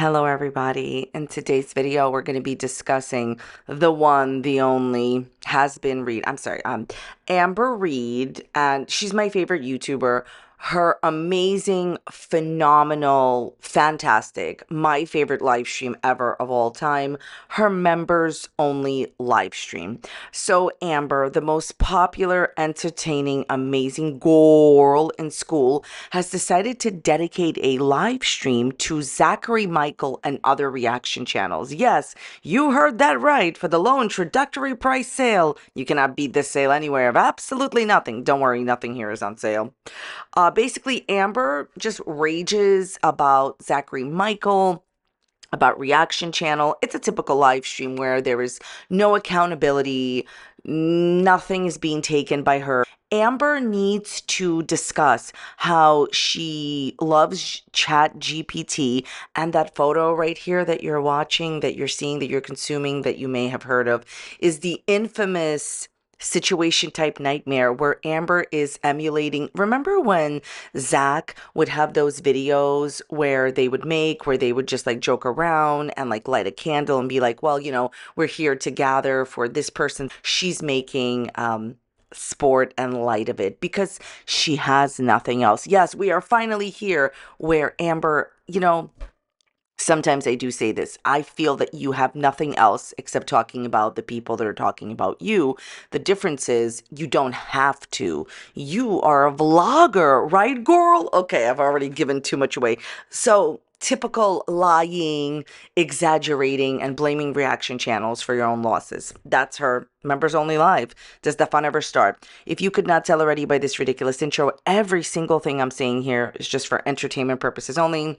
Hello everybody. In today's video, we're going to be discussing the one, the only, Amber Reid, and she's my favorite YouTuber. Her amazing, phenomenal, fantastic, my favorite live stream ever of all time, her members only live stream. So Amber, the most popular, entertaining, amazing girl in school, has decided to dedicate a live stream to Zachary Michael and other reaction channels. Yes, you heard that right. For the low introductory price sale, you cannot beat this sale anywhere of absolutely nothing. Don't worry, nothing here is on sale. Basically, Amber just rages about Zachary Michael, about reaction channel. It's a typical live stream where there is no accountability, nothing is being taken by her. Amber needs to discuss how she loves Chat GPT, and that photo right here that you're watching, that you're seeing, that you're consuming, that you may have heard of, is the infamous situation type nightmare where Amber is emulating. Remember when Zach would have those videos where they would just like joke around and like light a candle and be like, well, we're here to gather for this person. She's making sport and light of it because she has nothing else. Yes, we are finally here where Amber, sometimes I do say this. I feel that you have nothing else except talking about the people that are talking about you. The difference is you don't have to. You are a vlogger, right, girl? Okay, I've already given too much away. So, typical lying, exaggerating, and blaming reaction channels for your own losses. That's her members only live. Does the fun ever start? If you could not tell already by this ridiculous intro, every single thing I'm saying here is just for entertainment purposes only.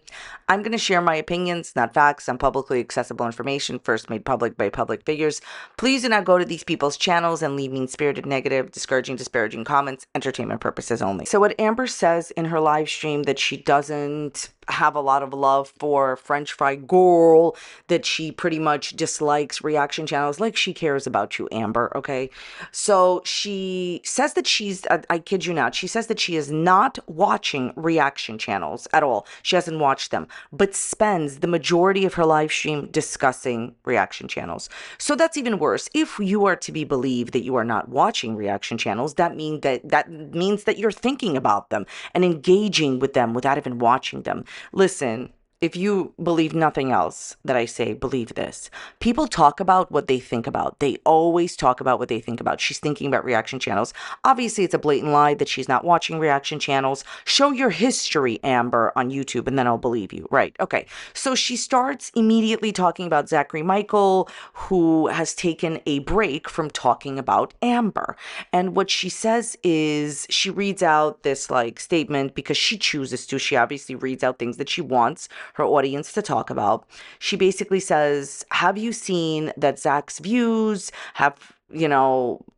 I'm going to share my opinions, not facts, on publicly accessible information first made public by public figures. Please do not go to these people's channels and leave mean-spirited, negative, discouraging, disparaging comments. Entertainment purposes only. So what Amber says in her live stream, that she doesn't have a lot of love for French Fry Girl, that she pretty much dislikes reaction channels, like she cares about you, Amber, okay? So she says that I kid you not, she says that she is not watching reaction channels at all. She hasn't watched them, but spends the majority of her live stream discussing reaction channels. So that's even worse. If you are to be believed that you are not watching reaction channels, that means that you're thinking about them and engaging with them without even watching them. Listen, if you believe nothing else that I say, believe this. People talk about what they think about. They always talk about what they think about. She's thinking about reaction channels. Obviously, it's a blatant lie that she's not watching reaction channels. Show your history, Amber, on YouTube, and then I'll believe you. Right. Okay. So she starts immediately talking about Zachary Michael, who has taken a break from talking about Amber. And what she says is, she reads out this like statement because she chooses to. She obviously reads out things that she wants her audience to talk about. She basically says, have you seen that Zach's views have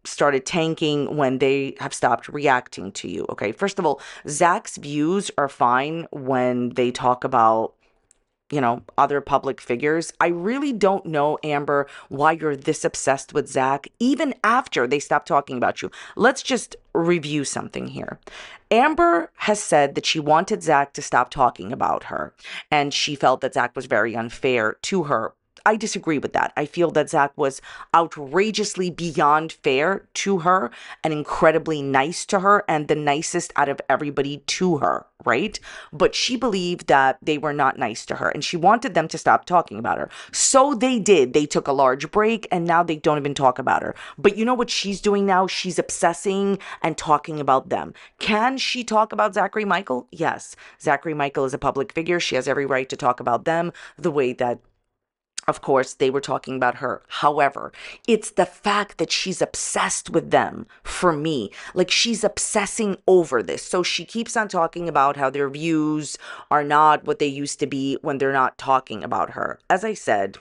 started tanking when they have stopped reacting to you? Okay, first of all, Zach's views are fine when they talk about other public figures. I really don't know, Amber, why you're this obsessed with Zach, even after they stop talking about you. Let's just review something here. Amber has said that she wanted Zach to stop talking about her, and she felt that Zach was very unfair to her. I disagree with that. I feel that Zach was outrageously beyond fair to her and incredibly nice to her, and the nicest out of everybody to her, right? But she believed that they were not nice to her, and she wanted them to stop talking about her. So they did. They took a large break, and now they don't even talk about her. But you know what she's doing now? She's obsessing and talking about them. Can she talk about Zachary Michael? Yes. Zachary Michael is a public figure. She has every right to talk about them the way that, of course, they were talking about her. However, it's the fact that she's obsessed with them, for me. Like, she's obsessing over this. So she keeps on talking about how their views are not what they used to be when they're not talking about her. As I said,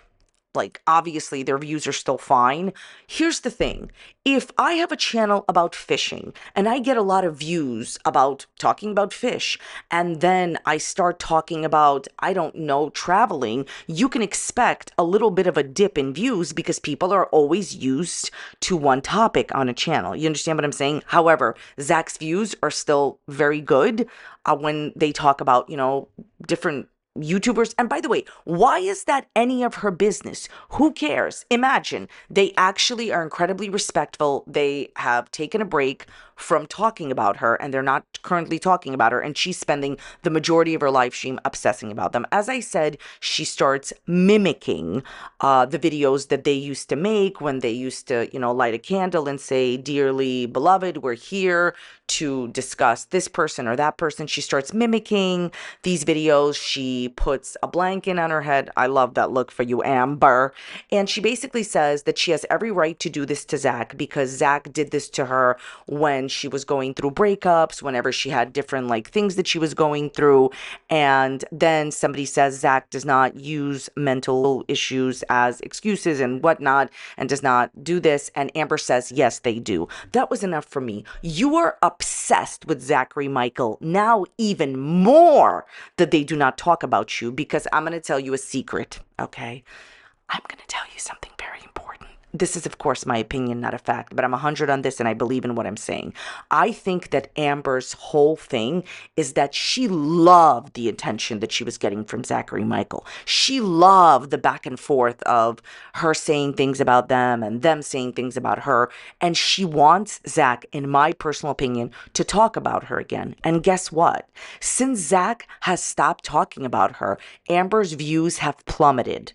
like, obviously their views are still fine. Here's the thing. If I have a channel about fishing and I get a lot of views about talking about fish, and then I start talking about, I don't know, traveling, you can expect a little bit of a dip in views because people are always used to one topic on a channel. You understand what I'm saying? However, Zach's views are still very good when they talk about, different YouTubers. And by the way, why is that any of her business? Who cares? Imagine they actually are incredibly respectful. They have taken a break from talking about her and they're not currently talking about her. And she's spending the majority of her live stream obsessing about them. As I said, she starts mimicking the videos that they used to make when they used to, light a candle and say, "Dearly beloved, we're here to discuss this person or that person." She starts mimicking these videos. She puts a blanket on her head. I love that look for you, Amber. And she basically says that she has every right to do this to Zach because Zach did this to her when she was going through breakups, whenever she had different things that she was going through. And then somebody says Zach does not use mental issues as excuses and whatnot and does not do this. And Amber says, yes, they do. That was enough for me. You are obsessed with Zachary Michael, now even more that they do not talk about you, because I'm going to tell you a secret, okay? I'm going to tell you something very important. This is, of course, my opinion, not a fact, but I'm 100 on this and I believe in what I'm saying. I think that Amber's whole thing is that she loved the attention that she was getting from Zachary Michael. She loved the back and forth of her saying things about them and them saying things about her. And she wants Zach, in my personal opinion, to talk about her again. And guess what? Since Zach has stopped talking about her, Amber's views have plummeted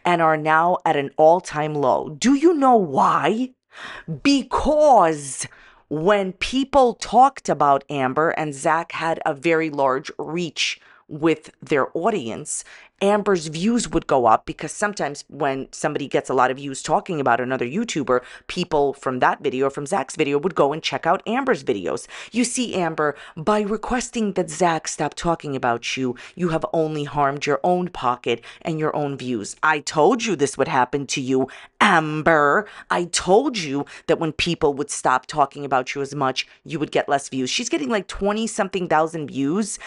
and are now at an all-time low. Do you know why? Because when people talked about Amber and Zach had a very large reach with their audience, Amber's views would go up, because sometimes when somebody gets a lot of views talking about another YouTuber, people from that video, from Zach's video, would go and check out Amber's videos. You see, Amber, by requesting that Zach stop talking about you, you have only harmed your own pocket and your own views. I told you this would happen to you, Amber. I told you that when people would stop talking about you as much, you would get less views. She's getting 20-something thousand views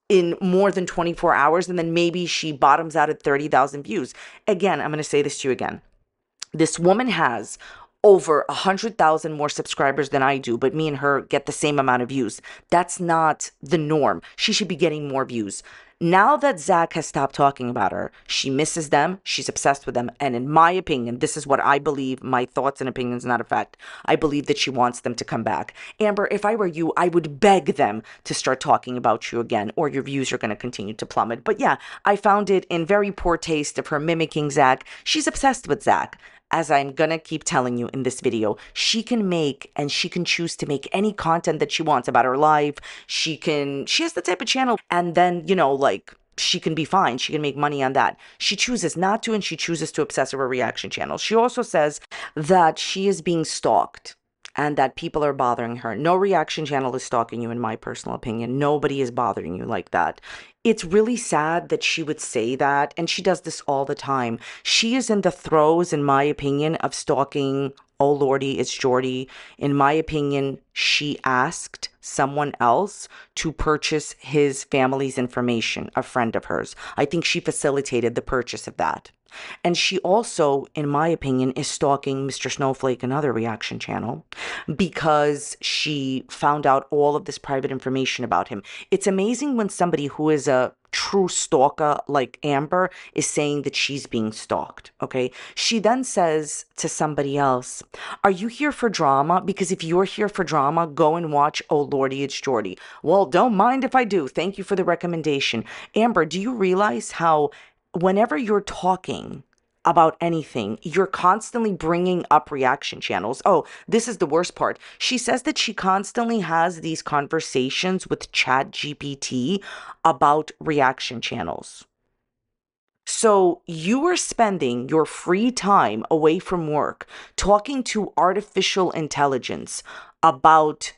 in more than 24 hours, and then maybe she bottoms out at 30,000 views. Again, I'm going to say this to you again. This woman has over 100,000 more subscribers than I do, but me and her get the same amount of views. That's not the norm. She should be getting more views. Now that Zach has stopped talking about her, she misses them, she's obsessed with them, and in my opinion, this is what I believe, my thoughts and opinions, not a fact, I believe that she wants them to come back. Amber, if I were you, I would beg them to start talking about you again, or your views are going to continue to plummet. But yeah, I found it in very poor taste of her mimicking Zach. She's obsessed with Zach. As I'm gonna keep telling you in this video, she can make and she can choose to make any content that she wants about her life. She has the type of channel, and then, she can be fine. She can make money on that. She chooses not to, and she chooses to obsess over reaction channels. She also says that she is being stalked and that people are bothering her. No reaction channel is stalking you, in my personal opinion. Nobody is bothering you like that. It's really sad that she would say that, and she does this all the time. She is in the throes, in my opinion, of stalking. Oh lordy, it's Jordy. In my opinion, she asked someone else to purchase his family's information, a friend of hers. I think she facilitated the purchase of that. And she also, in my opinion, is stalking Mr. Snowflake, another reaction channel, because she found out all of this private information about him. It's amazing when somebody who is a true stalker like Amber is saying that she's being stalked, okay? She then says to somebody else, "Are you here for drama? Because if you're here for drama, go and watch Oh Lordy, It's Jordy." Well, don't mind if I do. Thank you for the recommendation. Amber, do you realize how whenever you're talking about anything, you're constantly bringing up reaction channels? Oh, this is the worst part. She says that she constantly has these conversations with ChatGPT about reaction channels. So you are spending your free time away from work talking to artificial intelligence about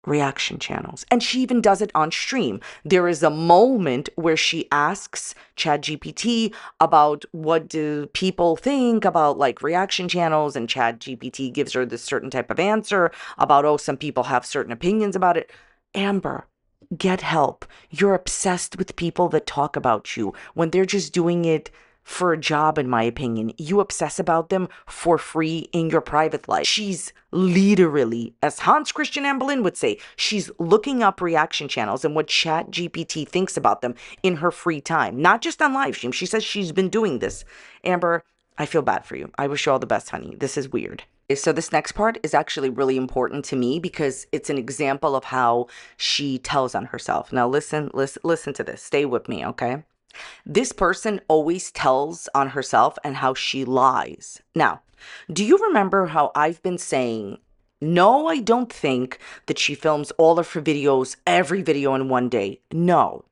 reaction channels. And she even does it on stream. There is a moment where she asks ChatGPT about what do people think about reaction channels, and ChatGPT gives her this certain type of answer about, oh, some people have certain opinions about it. Amber, get help. You're obsessed with people that talk about you when they're just doing it for a job, in my opinion. You obsess about them for free in your private life. She's literally, as Hans Christian Amberlynn would say, she's looking up reaction channels and what Chat GPT thinks about them in her free time, not just on live stream. She says she's been doing this. Amber, I feel bad for you. I wish you all the best, honey. This is weird. So this next part is actually really important to me because it's an example of how she tells on herself. Now listen to this. Stay with me, okay? This person always tells on herself and how she lies. Now, do you remember how I've been saying, no, I don't think that she films all of her videos, every video in one day. No.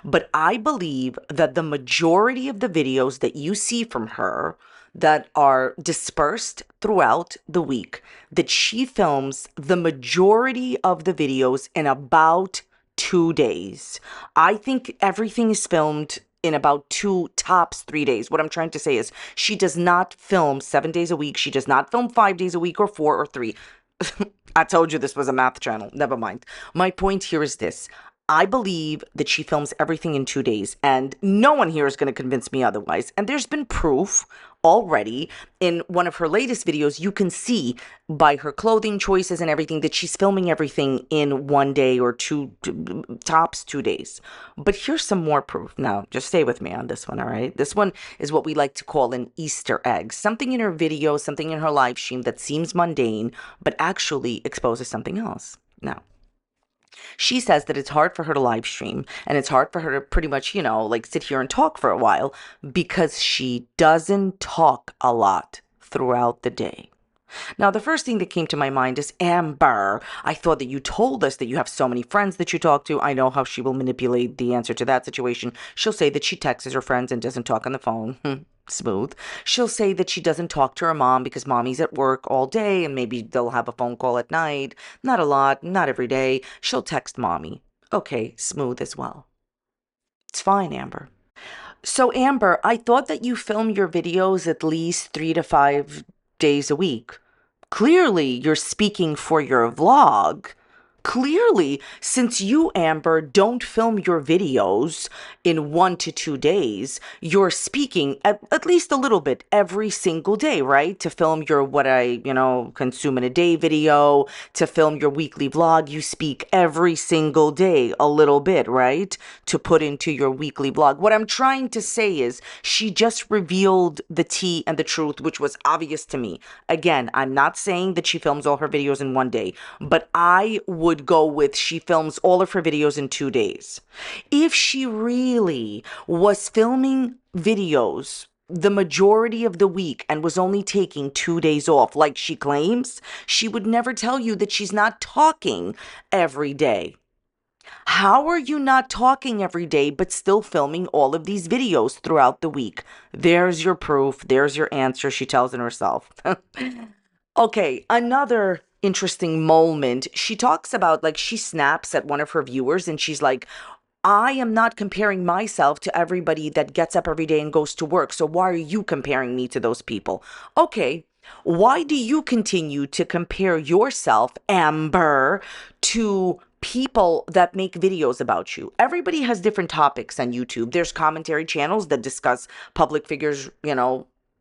But I believe that the majority of the videos that you see from her that are dispersed throughout the week, that she films the majority of the videos in about 2 days. I think everything is filmed in about 2, tops 3 days. What I'm trying to say is she does not film 7 days a week. She does not film 5 days a week or 4 or 3. I told you this was a math channel. Never mind. My point here is this. I believe that she films everything in 2 days, and no one here is going to convince me otherwise. And there's been proof already in one of her latest videos. You can see by her clothing choices and everything that she's filming everything in 1 day or 2, tops 2 days. But here's some more proof. Now, just stay with me on this one, all right? This one is what we like to call an Easter egg. Something in her video, something in her live stream that seems mundane, but actually exposes something else. Now, she says that it's hard for her to live stream and it's hard for her to pretty much, like sit here and talk for a while because she doesn't talk a lot throughout the day. Now, the first thing that came to my mind is, Amber, I thought that you told us that you have so many friends that you talk to. I know how she will manipulate the answer to that situation. She'll say that she texts her friends and doesn't talk on the phone. Smooth. She'll say that she doesn't talk to her mom because mommy's at work all day and maybe they'll have a phone call at night. Not a lot, not every day. She'll text mommy. Okay, smooth as well. It's fine, Amber. So, Amber, I thought that you film your videos at least 3 to 5 days a week. Clearly, you're speaking for your vlog. Clearly, since you, Amber, don't film your videos in 1 to 2 days, you're speaking at least a little bit every single day, right? To film your what I, consume in a day video, to film your weekly vlog, you speak every single day a little bit, right? To put into your weekly vlog. What I'm trying to say is she just revealed the tea and the truth, which was obvious to me. Again, I'm not saying that she films all her videos in 1 day, but I would go with she films all of her videos in 2 days. If she really was filming videos the majority of the week and was only taking 2 days off, like she claims, she would never tell you that she's not talking every day. How are you not talking every day but still filming all of these videos throughout the week? There's your proof. There's your answer, she tells in herself. Okay, another interesting moment. She talks about, she snaps at one of her viewers and she's like, I am not comparing myself to everybody that gets up every day and goes to work. So why are you comparing me to those people? Okay, why do you continue to compare yourself, Amber, to people that make videos about you? Everybody has different topics on YouTube. There's commentary channels that discuss public figures,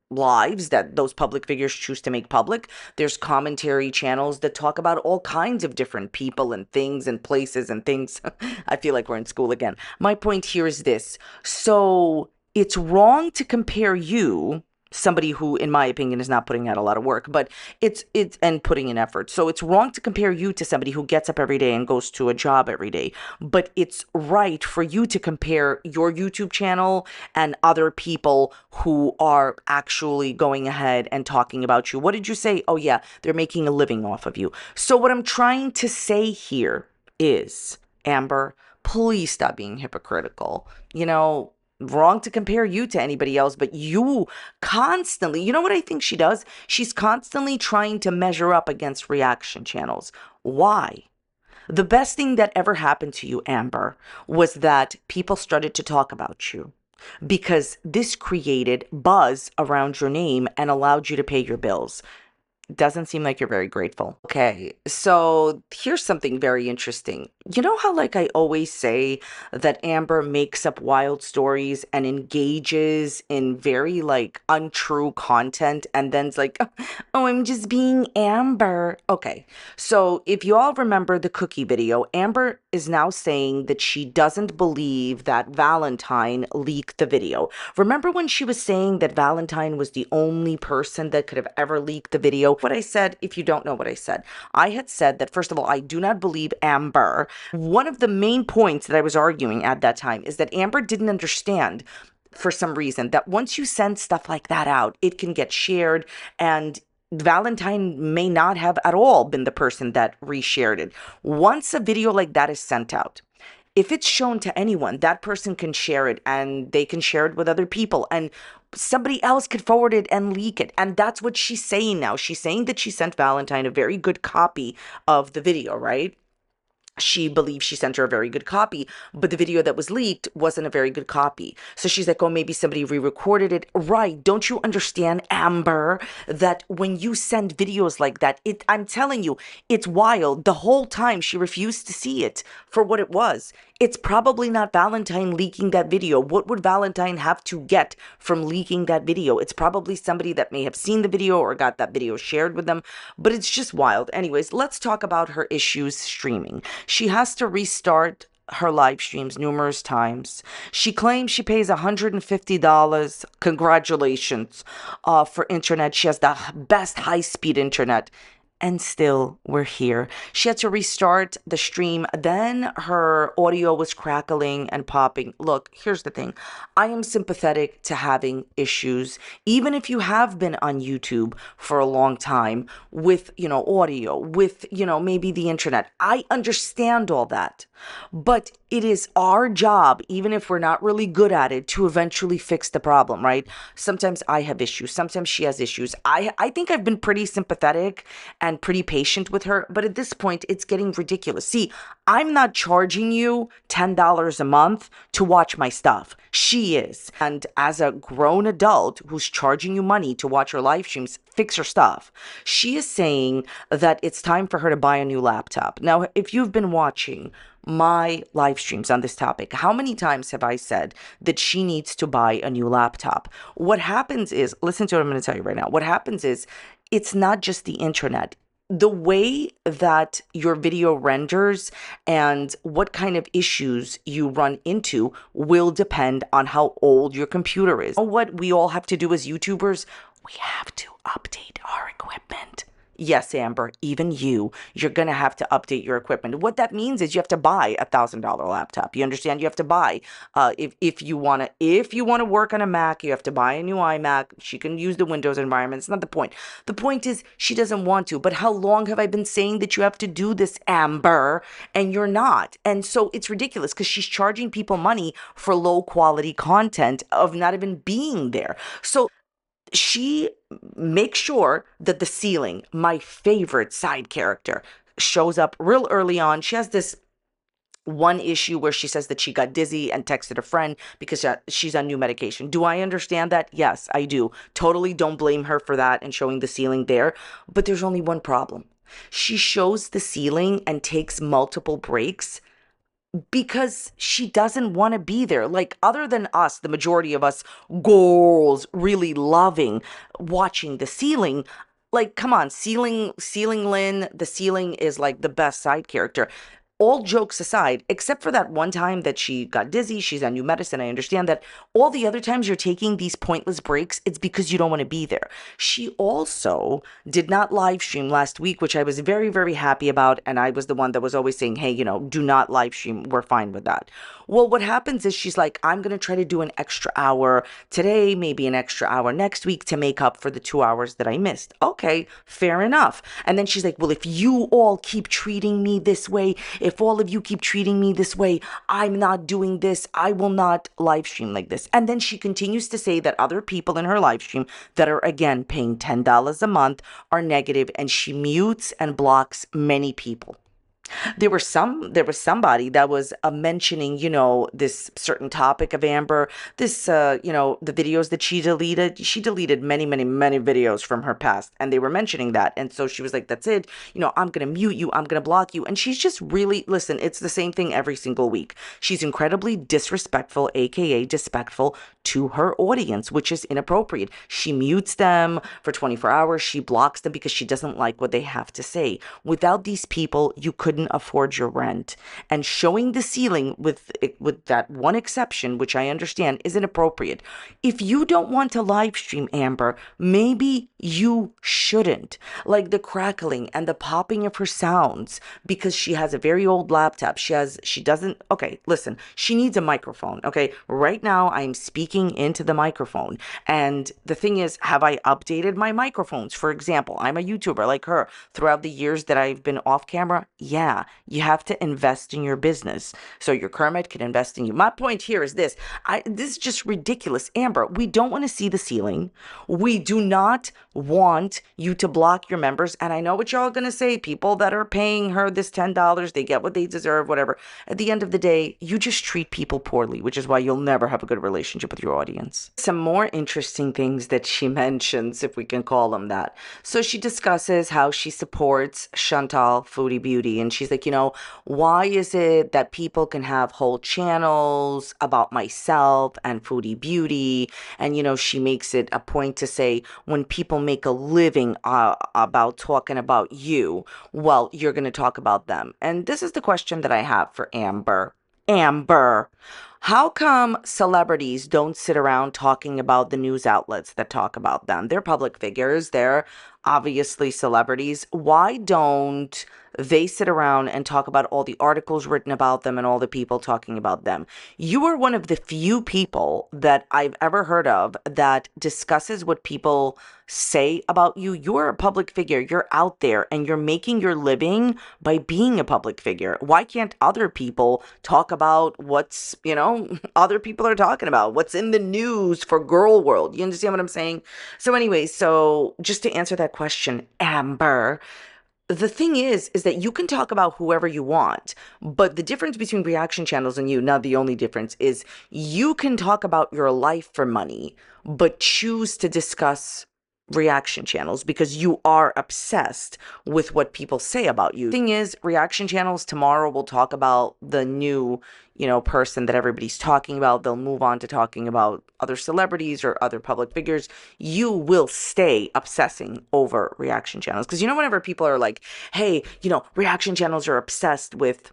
lives that those public figures choose to make public. There's commentary channels that talk about all kinds of different people and things and places and things. I feel like we're in school again. My point here is this. So it's wrong to compare you, somebody who, in my opinion, is not putting out a lot of work, but it's and putting in effort. So it's wrong to compare you to somebody who gets up every day and goes to a job every day. But it's right for you to compare your YouTube channel and other people who are actually going ahead and talking about you. What did you say? Oh yeah, they're making a living off of you. So what I'm trying to say here is, Amber, please stop being hypocritical. Wrong to compare you to anybody else, but you constantly, what I think she does? She's constantly trying to measure up against reaction channels. Why? The best thing that ever happened to you, Amber, was that people started to talk about you because this created buzz around your name and allowed you to pay your bills. Doesn't seem like you're very grateful. Okay, so here's something very interesting. You know how, like, I always say that Amber makes up wild stories and engages in very, like, untrue content and then's like, oh, I'm just being Amber. Okay, so if you all remember the cookie video, Amber is now saying that she doesn't believe that Valentine leaked the video. Remember when she was saying that Valentine was the only person that could have ever leaked the video? What I said, if you don't know what I had said that, first of all, I do not believe Amber. One of the main points that I was arguing at that time is that Amber didn't understand for some reason that once you send stuff like that out, it can get shared, and Valentine may not have at all been the person that reshared it. Once a video like that is sent out, if it's shown to anyone, that person can share it and they can share it with other people, and somebody else could forward it and leak it. And that's what she's saying now. She's saying that she sent Valentine a very good copy of the video, right? She believes she sent her a very good copy, but the video that was leaked wasn't a very good copy. So she's like, oh, maybe somebody re-recorded it. Right. Don't you understand, Amber, that when you send videos like that, I'm telling you, it's wild. The whole time she refused to see it for what it was. It's probably not Valentine leaking that video. What would Valentine have to get from leaking that video? It's probably somebody that may have seen the video or got that video shared with them, but it's just wild. Anyways, let's talk about her issues streaming. She has to restart her live streams numerous times. She claims she pays $150. Congratulations, for internet. She has the best high-speed internet. And still, we're here. She had to restart the stream. Then her audio was crackling and popping. Look, here's the thing. I am sympathetic to having issues, even if you have been on YouTube for a long time with, audio, with, maybe the internet. I understand all that. But it is our job, even if we're not really good at it, to eventually fix the problem, right? Sometimes I have issues. Sometimes she has issues. I think I've been pretty sympathetic and pretty patient with her, but at this point, it's getting ridiculous. See, I'm not charging you $10 a month to watch my stuff. She is. And as a grown adult who's charging you money to watch her live streams, fix her stuff, she is saying that it's time for her to buy a new laptop. Now, if you've been watching my live streams on this topic, how many times have I said that she needs to buy a new laptop? What happens is, listen to what I'm going to tell you right now. What happens is, it's not just the internet. The way that your video renders and what kind of issues you run into will depend on how old your computer is. What we all have to do as YouTubers, we have to update our equipment. Yes, Amber, even you're going to have to update your equipment. What that means is you have to buy a $1,000 laptop. You understand? You have to buy, if you want to work on a Mac, you have to buy a new iMac. She can use the Windows environment. It's not the point. The point is she doesn't want to. But how long have I been saying that you have to do this, Amber? And you're not. And so it's ridiculous because she's charging people money for low quality content of not even being there. So she makes sure that the ceiling, my favorite side character, shows up real early on. She has this one issue where she says that she got dizzy and texted a friend because she's on new medication. Do I understand that? Yes, I do. Totally don't blame her for that and showing the ceiling there. But there's only one problem. She shows the ceiling and takes multiple breaks because she doesn't want to be there. Like, other than us, the majority of us girls really loving watching the ceiling. Like, come on, ceiling Lynn, the ceiling is like the best side character. All jokes aside, except for that one time that she got dizzy, she's on new medicine, I understand that. All the other times you're taking these pointless breaks, it's because you don't want to be there. She also did not live stream last week, which I was very, very happy about, and I was the one that was always saying, hey, do not live stream, we're fine with that. Well, what happens is she's like, I'm going to try to do an extra hour today, maybe an extra hour next week to make up for the 2 hours that I missed. Okay, fair enough. And then she's like, well, if you all keep treating me this way, if all of you keep treating me this way, I'm not doing this. I will not live stream like this. And then she continues to say that other people in her live stream that are, again, paying $10 a month are negative, and she mutes and blocks many people. There was somebody that was mentioning, this certain topic of Amber, this, the videos that she deleted many, many, many videos from her past, and they were mentioning that. And so she was like, that's it, I'm going to mute you, I'm going to block you. And she's just really, listen, it's the same thing every single week. She's incredibly disrespectful, aka disrespectful to her audience, which is inappropriate. She mutes them for 24 hours. She blocks them because she doesn't like what they have to say. Without these people, you couldn't afford your rent. And showing the ceiling with that one exception, which I understand is inappropriate. If you don't want to live stream, Amber, maybe you shouldn't. Like the crackling and the popping of her sounds, because she has a very old laptop. She doesn't, okay, listen, she needs a microphone, okay? Right now I'm speaking into the microphone. And the thing is, have I updated my microphones? For example, I'm a YouTuber like her. Throughout the years that I've been off camera, yeah, you have to invest in your business. So your Kermit can invest in you. My point here is this. This is just ridiculous. Amber, we don't want to see the ceiling. We do not want you to block your members. And I know what y'all going to say. People that are paying her this $10, they get what they deserve, whatever. At the end of the day, you just treat people poorly, which is why you'll never have a good relationship with your audience. Some more interesting things that she mentions, if we can call them that. So she discusses how she supports Chantal Foodie Beauty. And she's like, why is it that people can have whole channels about myself and Foodie Beauty? And, she makes it a point to say, when people make a living about talking about you, well, you're going to talk about them. And this is the question that I have for Amber. Amber, how come celebrities don't sit around talking about the news outlets that talk about them? They're public figures. They're obviously celebrities. Why don't they sit around and talk about all the articles written about them and all the people talking about them? You are one of the few people that I've ever heard of that discusses what people say about you. You're a public figure. You're out there and you're making your living by being a public figure. Why can't other people talk about what's, other people are talking about? What's in the news for girl world? You understand what I'm saying? So anyway, so just to answer that question, Amber, the thing is that you can talk about whoever you want, but the difference between reaction channels and you, not the only difference, is you can talk about your life for money, but choose to discuss reaction channels because you are obsessed with what people say about you. Thing is, reaction channels tomorrow will talk about the new, person that everybody's talking about. They'll move on to talking about other celebrities or other public figures. You will stay obsessing over reaction channels because whenever people are like, hey, reaction channels are obsessed with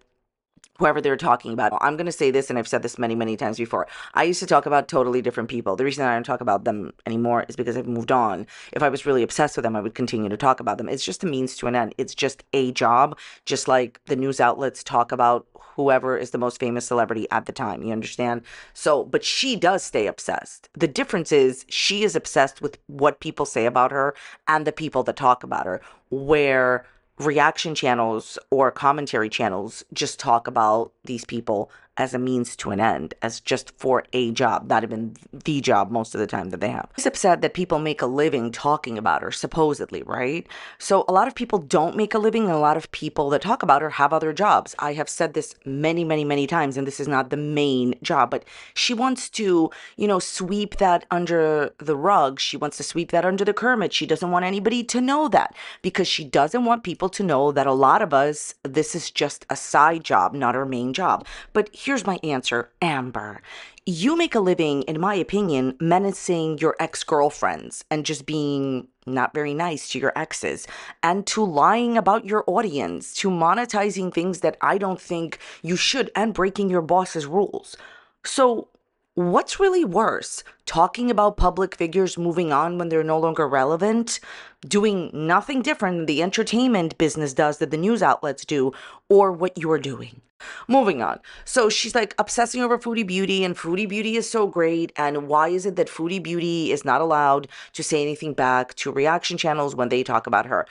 whoever they're talking about. I'm going to say this, and I've said this many, many times before. I used to talk about totally different people. The reason I don't talk about them anymore is because I've moved on. If I was really obsessed with them, I would continue to talk about them. It's just a means to an end. It's just a job, just like the news outlets talk about whoever is the most famous celebrity at the time. You understand? So, but she does stay obsessed. The difference is she is obsessed with what people say about her and the people that talk about her, where reaction channels or commentary channels just talk about these people as a means to an end, as just for a job, not even the job most of the time that they have. She's upset that people make a living talking about her, supposedly, right? So a lot of people don't make a living, and a lot of people that talk about her have other jobs. I have said this many, many, many times, and this is not the main job, but she wants to, sweep that under the rug. She wants to sweep that under the Kermit. She doesn't want anybody to know that because she doesn't want people to know that a lot of us, this is just a side job, not our main job. But here's my answer, Amber. You make a living, in my opinion, menacing your ex-girlfriends and just being not very nice to your exes, and to lying about your audience, to monetizing things that I don't think you should, and breaking your boss's rules. So what's really worse? Talking about public figures moving on when they're no longer relevant, doing nothing different than the entertainment business does that the news outlets do, or what you're doing. Moving on. So she's like obsessing over Foodie Beauty, and Foodie Beauty is so great. And why is it that Foodie Beauty is not allowed to say anything back to reaction channels when they talk about her?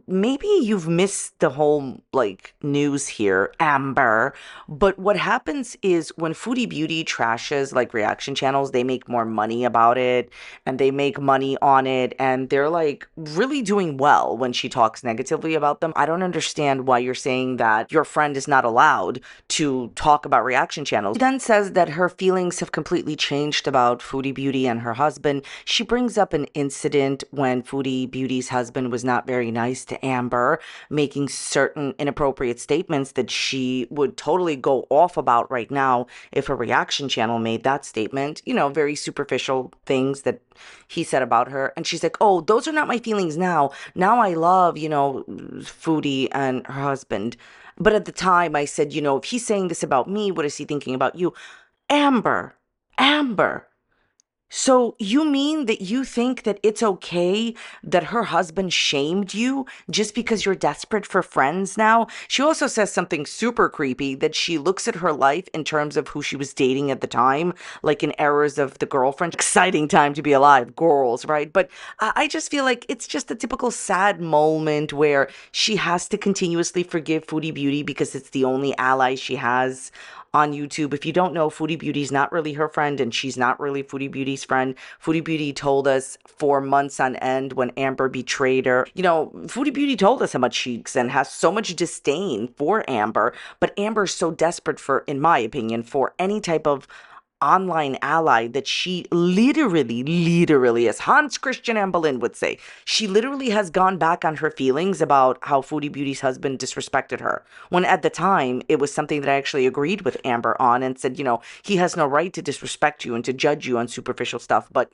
maybe you've missed the whole like news here, Amber. But what happens is when Foodie Beauty trashes like reaction channels, they make more money about it and they make money on it and they're like really doing well when she talks negatively about them. I don't understand why you're saying that your friend is not allowed to talk about reaction channels. She then says that her feelings have completely changed about Foodie Beauty and her husband. She brings up an incident when Foodie Beauty's husband was not very nice to Amber, making certain inappropriate statements that she would totally go off about right now if a reaction channel made that statement. You know, very superficial things that he said about her. And she's like, oh, those are not my feelings now. Now I love, Foodie and her husband. But at the time, I said, if he's saying this about me, what is he thinking about you? Amber, Amber. So you mean that you think that it's okay that her husband shamed you just because you're desperate for friends now? She also says something super creepy that she looks at her life in terms of who she was dating at the time, like in eras of the girlfriend. Exciting time to be alive, girls, right? But I just feel like it's just a typical sad moment where she has to continuously forgive Foodie Beauty because it's the only ally she has on YouTube. If you don't know, Foodie Beauty's not really her friend, and she's not really Foodie Beauty's friend. Foodie Beauty told us for months on end when Amber betrayed her. Foodie Beauty told us how much she and has so much disdain for Amber, but Amber's so desperate for, in my opinion, for any type of online ally that she literally, as Hans Christian Amberlynn would say, she literally has gone back on her feelings about how Foodie Beauty's husband disrespected her. When at the time, it was something that I actually agreed with Amber on and said, he has no right to disrespect you and to judge you on superficial stuff. But,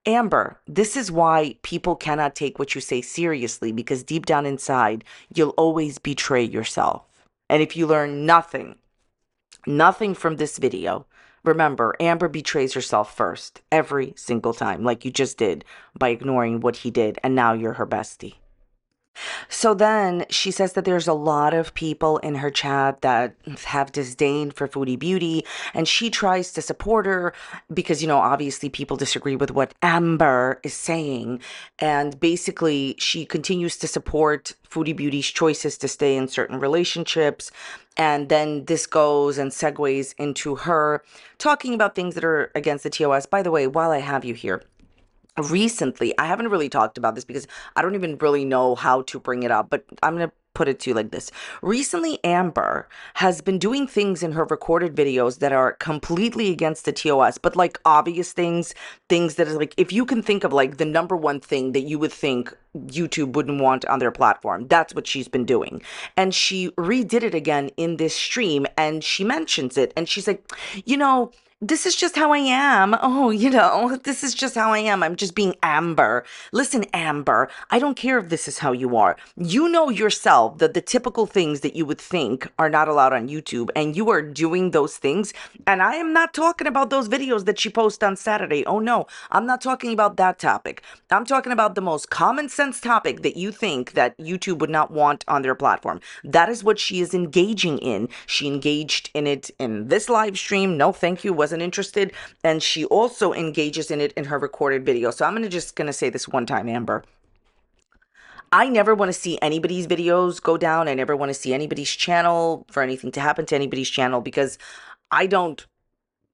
Amber, this is why people cannot take what you say seriously, because deep down inside, you'll always betray yourself. And if you learn nothing from this video, remember, Amber betrays herself first, every single time, like you just did by ignoring what he did, and now you're her bestie. So then she says that there's a lot of people in her chat that have disdain for Foodie Beauty, and she tries to support her because, obviously people disagree with what Amber is saying. And basically, she continues to support Foodie Beauty's choices to stay in certain relationships. And then this goes and segues into her talking about things that are against the TOS. By the way, while I have you here, recently, I haven't really talked about this because I don't even really know how to bring it up, but I'm going to put it to you like this. Recently, Amber has been doing things in her recorded videos that are completely against the TOS, but like obvious things that is like, if you can think of like the number one thing that you would think YouTube wouldn't want on their platform, that's what she's been doing. And she redid it again in this stream and she mentions it and she's like, this is just how I am. Oh, this is just how I am. I'm just being Amber. Listen, Amber, I don't care if this is how you are. You know yourself that the typical things that you would think are not allowed on YouTube, and you are doing those things. And I am not talking about those videos that she posted on Saturday. Oh, no, I'm not talking about that topic. I'm talking about the most common sense topic that you think that YouTube would not want on their platform. That is what she is engaging in. She engaged in it in this live stream. No, thank you. Wasn't interested. And she also engages in it in her recorded video. So I'm just going to say this one time, Amber. I never want to see anybody's videos go down. I never want to see anybody's channel, for anything to happen to anybody's channel, because I don't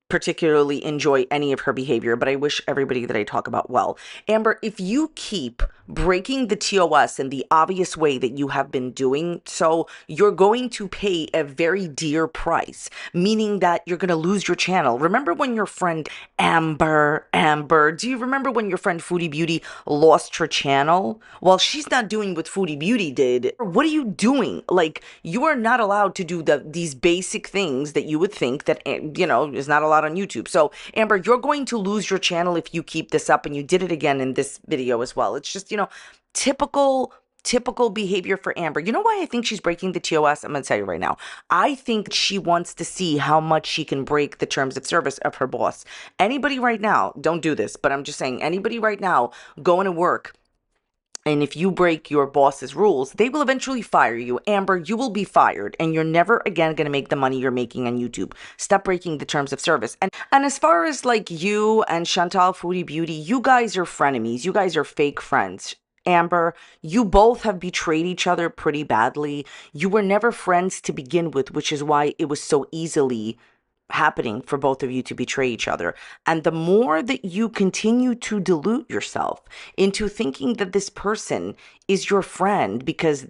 particularly enjoy any of her behavior, but I wish everybody that I talk about well. Amber, if you keep breaking the TOS in the obvious way that you have been doing so, you're going to pay a very dear price, meaning that you're going to lose your channel. Remember when your friend Amber, do you remember when your friend Foodie Beauty lost her channel? Well, she's not doing what Foodie Beauty did. What are you doing? Like, you are not allowed to do these basic things that you would think that, is not allowed on YouTube. So, Amber, you're going to lose your channel if you keep this up, and you did it again in this video as well. It's just, typical behavior for Amber. You know why I think she's breaking the TOS? I'm going to tell you right now. I think she wants to see how much she can break the terms of service of her boss. Anybody right now, don't do this, but I'm just saying, anybody right now going to work, and if you break your boss's rules, they will eventually fire you. Amber, you will be fired, and you're never again going to make the money you're making on YouTube. Stop breaking the terms of service. And as far as like you and Chantal Foodie Beauty, you guys are frenemies. You guys are fake friends. Amber, you both have betrayed each other pretty badly. You were never friends to begin with, which is why it was so easily happening for both of you to betray each other. And the more that you continue to delude yourself into thinking that this person is your friend because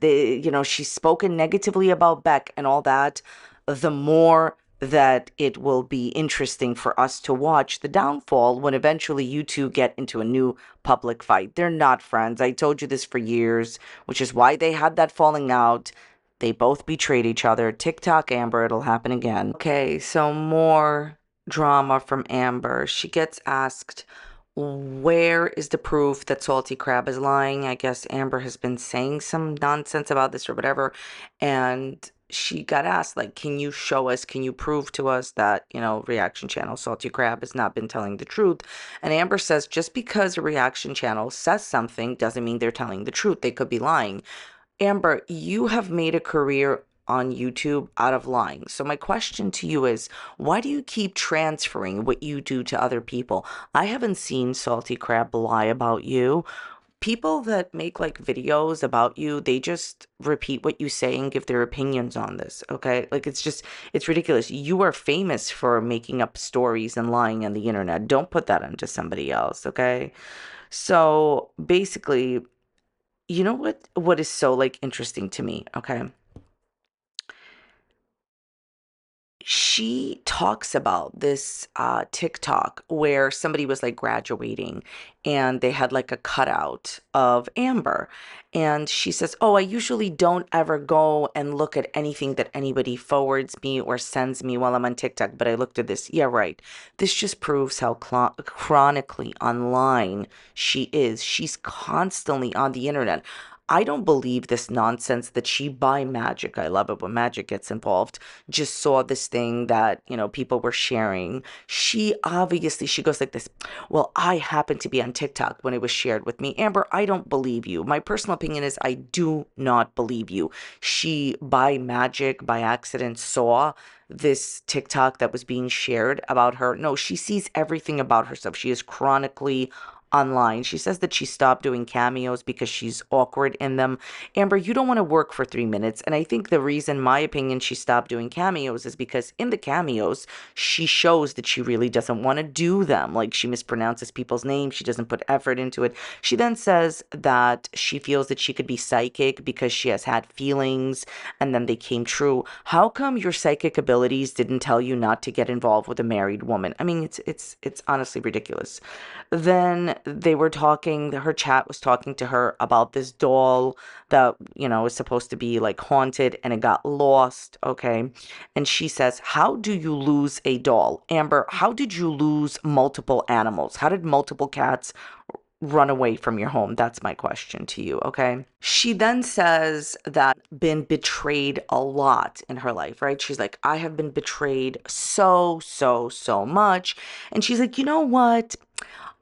she's spoken negatively about Beck and all that, the more that it will be interesting for us to watch the downfall when eventually you two get into a new public fight. They're not friends. I told you this for years, which is why they had that falling out. They both betrayed each other. TikTok Amber, it'll happen again. Okay, so more drama from Amber. She gets asked, where is the proof that Salty Crab is lying? I guess Amber has been saying some nonsense about this or whatever. And she got asked, like, can you show us, can you prove to us that, reaction channel Salty Crab has not been telling the truth? And Amber says, just because a reaction channel says something doesn't mean they're telling the truth. They could be lying. Amber, you have made a career on YouTube out of lying. So my question to you is, why do you keep transferring what you do to other people? I haven't seen Salty Crab lie about you. People that make like videos about you, they just repeat what you say and give their opinions on this, okay? Like it's ridiculous. You are famous for making up stories and lying on the internet. Don't put that onto somebody else, okay? So basically, you know what is so like interesting to me, okay? She talks about this TikTok where somebody was like graduating and they had like a cutout of Amber. And she says, oh, I usually don't ever go and look at anything that anybody forwards me or sends me while I'm on TikTok, but I looked at this. Yeah, right. This just proves how chronically online she is. She's constantly on the internet. I don't believe this nonsense that she, by magic, I love it when magic gets involved, just saw this thing that, people were sharing. She goes like this, well, I happened to be on TikTok when it was shared with me. Amber, I don't believe you. My personal opinion is I do not believe you. She, by magic, by accident, saw this TikTok that was being shared about her. No, she sees everything about herself. She is chronically online. She says that she stopped doing cameos because she's awkward in them. Amber, you don't want to work for 3 minutes. And I think the reason, my opinion, she stopped doing cameos is because in the cameos, she shows that she really doesn't want to do them. Like she mispronounces people's names. She doesn't put effort into it. She then says that she feels that she could be psychic because she has had feelings and then they came true. How come your psychic abilities didn't tell you not to get involved with a married woman? I mean, it's honestly ridiculous. Then they were talking, her chat was talking to her about this doll that, is supposed to be like haunted and it got lost, okay? And she says, how do you lose a doll? Amber, how did you lose multiple animals? How did multiple cats run away from your home? That's my question to you, okay? She then says that been betrayed a lot in her life, right? She's like, I have been betrayed so much. And she's like, you know what?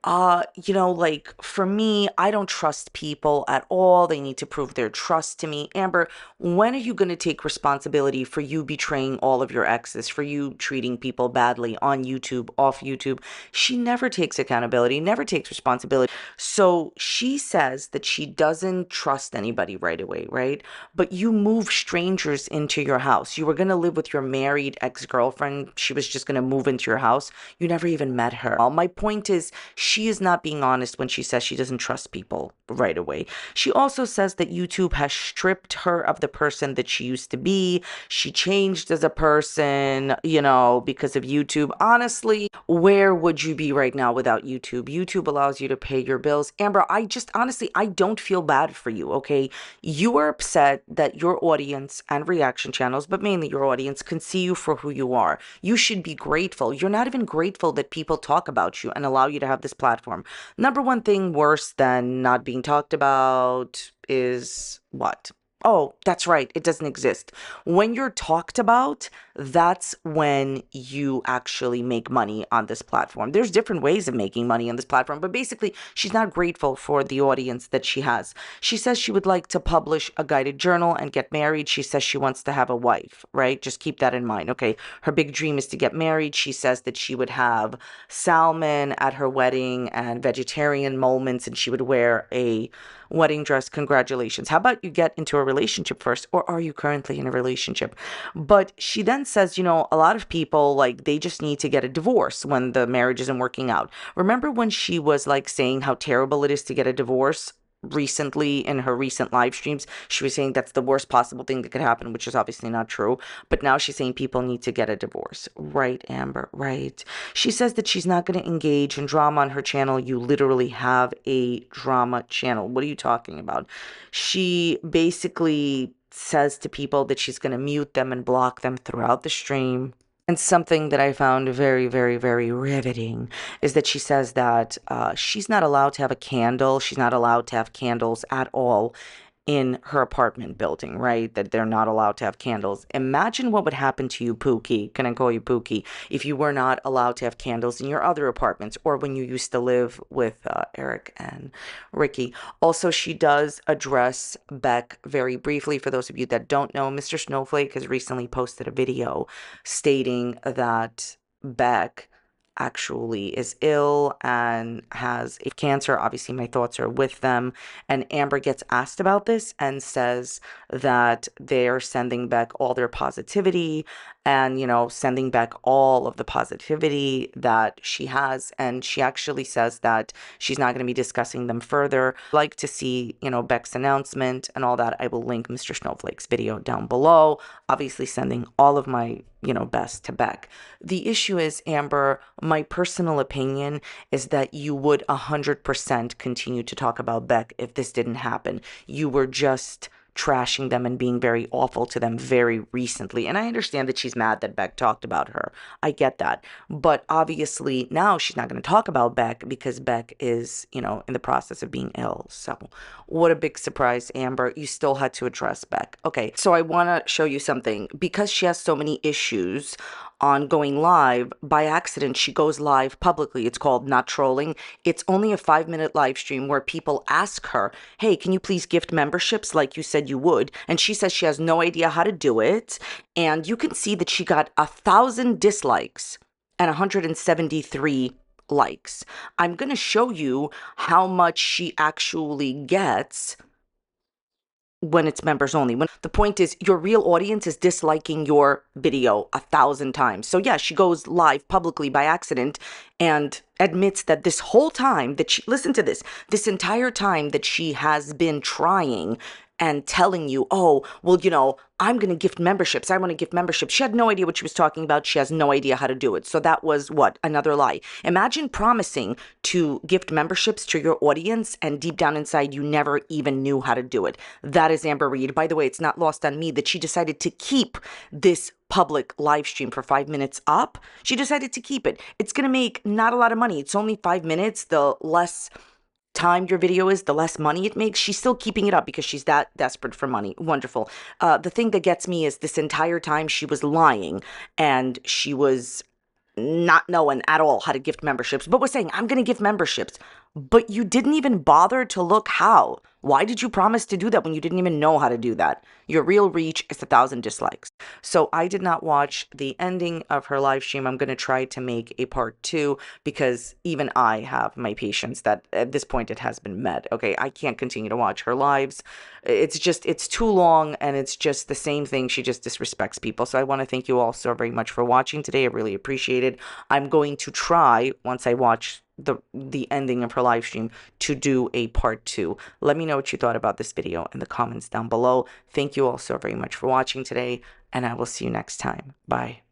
Like for me, I don't trust people at all. They need to prove their trust to me. Amber, when are you going to take responsibility for you betraying all of your exes, for you treating people badly on YouTube, off YouTube? She never takes accountability, never takes responsibility. So she says that she doesn't trust anybody right away, right? But you move strangers into your house. You were going to live with your married ex-girlfriend. She was just going to move into your house. You never even met her. My point is, she is not being honest when she says she doesn't trust people right away. She also says that YouTube has stripped her of the person that she used to be. She changed as a person, because of YouTube. Honestly, where would you be right now without YouTube? YouTube allows you to pay your bills. Amber, I don't feel bad for you, okay? You are upset that your audience and reaction channels, but mainly your audience, can see you for who you are. You should be grateful. You're not even grateful that people talk about you and allow you to have this platform. Number one thing worse than not being talked about is what? Oh, that's right. It doesn't exist. When you're talked about, that's when you actually make money on this platform. There's different ways of making money on this platform, but basically, she's not grateful for the audience that she has. She says she would like to publish a guided journal and get married. She says she wants to have a wife, right? Just keep that in mind, okay? Her big dream is to get married. She says that she would have salmon at her wedding and vegetarian moments, and she would wear a wedding dress. Congratulations. How about you get into a relationship first, or are you currently in a relationship? But she then says, a lot of people, like, they just need to get a divorce when the marriage isn't working out. Remember when she was like saying how terrible it is to get a divorce? Recently, in her recent live streams, she was saying that's the worst possible thing that could happen, which is obviously not true. But now she's saying people need to get a divorce. Right, Amber, right. She says that she's not going to engage in drama on her channel. You literally have a drama channel. What are you talking about? She basically says to people that she's going to mute them and block them throughout the stream. And something that I found very, very, very riveting is that she says that she's not allowed to have a candle. She's not allowed to have candles at all in her apartment building, right? That they're not allowed to have candles. Imagine what would happen to you, Pookie. Can I call you Pookie? If you were not allowed to have candles in your other apartments, or when you used to live with Eric and Ricky. Also, she does address Beck very briefly. For those of you that don't know, Mr. Snowflake has recently posted a video stating that Beck actually is ill and has a cancer. Obviously, my thoughts are with them. And Amber gets asked about this and says that they're sending back all their positivity and, sending back all of the positivity that she has. And she actually says that she's not going to be discussing them further. Like to see, Beck's announcement and all that. I will link Mr. Snowflake's video down below. Obviously, sending all of my, best to Beck. The issue is, Amber, my personal opinion is that you would 100% continue to talk about Beck if this didn't happen. You were just trashing them and being very awful to them very recently. And I understand that she's mad that Beck talked about her. I get that. But obviously now she's not going to talk about Beck because Beck is, in the process of being ill. So what a big surprise, Amber. You still had to address Beck. Okay, so I want to show you something. Because she has so many issues on going live, by accident, she goes live publicly. It's called Not Trolling. It's only a 5-minute live stream where people ask her, hey, can you please gift memberships like you said you would? And she says she has no idea how to do it. And you can see that she got 1,000 dislikes and 173 likes. I'm going to show you how much she actually gets when it's members only. When the point is your real audience is disliking your video 1,000 times. So yeah, she goes live publicly by accident and admits that this whole time that she, listen to this entire time that she has been trying and telling you, oh, well, I'm going to gift memberships. I want to gift memberships. She had no idea what she was talking about. She has no idea how to do it. So that was what? Another lie. Imagine promising to gift memberships to your audience and deep down inside, you never even knew how to do it. That is Amber Reid. By the way, it's not lost on me that she decided to keep this public live stream for 5 minutes up. She decided to keep it. It's going to make not a lot of money. It's only 5 minutes. The less time your video is, the less money it makes. She's still keeping it up because she's that desperate for money. Wonderful. The thing that gets me is this entire time she was lying and she was not knowing at all how to gift memberships, but was saying, I'm going to give memberships. But you didn't even bother to look how. Why did you promise to do that when you didn't even know how to do that? Your real reach is 1,000 dislikes. So I did not watch the ending of her live stream. I'm going to try to make a part 2 because even I have my patience that at this point it has been met. Okay, I can't continue to watch her lives. It's too long and it's just the same thing. She just disrespects people. So I want to thank you all so very much for watching today. I really appreciate it. I'm going to try, once I watch the ending of her live stream, to do a part 2. Let me know what you thought about this video in the comments down below. Thank you all so very much for watching today, and I will see you next time. Bye.